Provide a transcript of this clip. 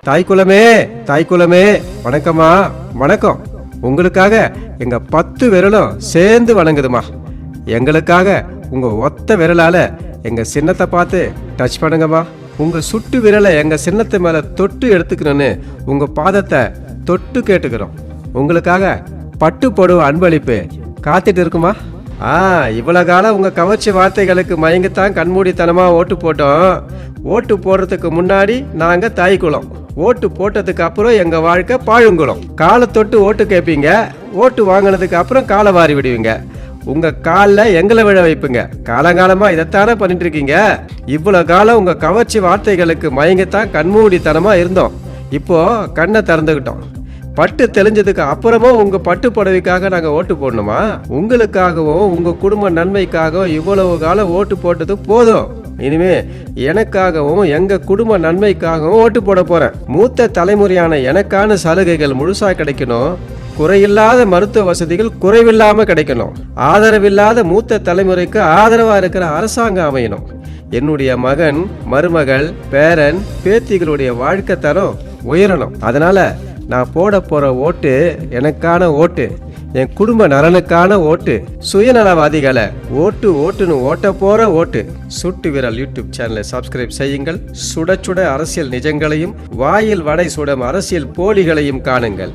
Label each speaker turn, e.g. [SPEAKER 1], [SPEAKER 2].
[SPEAKER 1] தாய்க்குலமே தாய்க்குலமே வணக்கம்மா, வணக்கம். உங்களுக்காக எங்க 10 விரலும் சேர்ந்து வணங்குதுமா. எங்களுக்காக உங்க ஒத்த விரலால எங்க சின்னத்தை பார்த்து டச் பண்ணுங்கம்மா. உங்க சுட்டு விரலை எங்க சின்னத்து மேல தொட்டு எடுத்துக்கணும்னு உங்க பாதத்தை தொட்டு கேட்டுக்கிறோம். உங்களுக்காக பட்டு போடுவ அன்பளிப்பு காத்துட்டு இருக்குமா. இவ்வளவு காலம் உங்க கவர்ச்சி வார்த்தைகளுக்கு மயங்கத்தான் கண்மூடித்தனமா ஓட்டு போட்டோம். ஓட்டு போடுறதுக்கு முன்னாடி நாங்க தாய்க்குளம், ஓட்டு போட்டதுக்கு அப்புறம் எங்க வாழ்க்கை பாழுங்குளம். காலை தொட்டு ஓட்டு கேட்பீங்க, ஓட்டு வாங்கினதுக்கு அப்புறம் காலை வாரி விடுவீங்க. உங்க காலில் எங்களை விழ வைப்புங்க. காலங்காலமா இதைத்தானே பண்ணிட்டு இருக்கீங்க. இவ்வளவு காலம் உங்க கவர்ச்சி வார்த்தைகளுக்கு மயங்கத்தான் கண்மூடித்தனமா இருந்தோம். இப்போ கண்ணை திறந்துக்கிட்டோம். பட்டு தெளிஞ்சதுக்கு அப்புறமும் உங்க பட்டு புடவைக்காக நாங்க ஓட்டு போடணுமா? உங்களுக்காகவும் உங்க குடும்ப நன்மைக்காகவும் இவ்வளவு காலம் ஓட்டு போட்டது போதும். இனிமே எனக்காகவும் எங்க குடும்ப நன்மைக்காகவும் ஓட்டு போட போறேன். மூத்த தலைமுறையான எனக்கான சலுகைகள் முழுசா கிடைக்கணும். குறையில்லாத மருத்துவ வசதிகள் குறைவில்லாம கிடைக்கணும். ஆதரவில்லாத மூத்த தலைமுறைக்கு ஆதரவா இருக்கிற அரசாங்கம் அமையணும். என்னுடைய மகன், மருமகள், பேரன், பேத்திகளுடைய வாழ்க்கை தரம் உயரணும். அதனால நான் போட போற ஓட்டு எனக்கான ஓட்டு, என் குடும்ப நலனுக்கான ஓட்டு, சுயநலவாதிகளை ஓட்டுன்னு ஓட்ட போற ஓட்டு. சுட்டு விரல் யூடியூப் சேனலை சப்ஸ்கிரைப் செய்யுங்கள். சுட சுட அரசியல் நிஜங்களையும் வாயில் வடை சுடம் அரசியல் போலிகளையும் காணுங்கள்.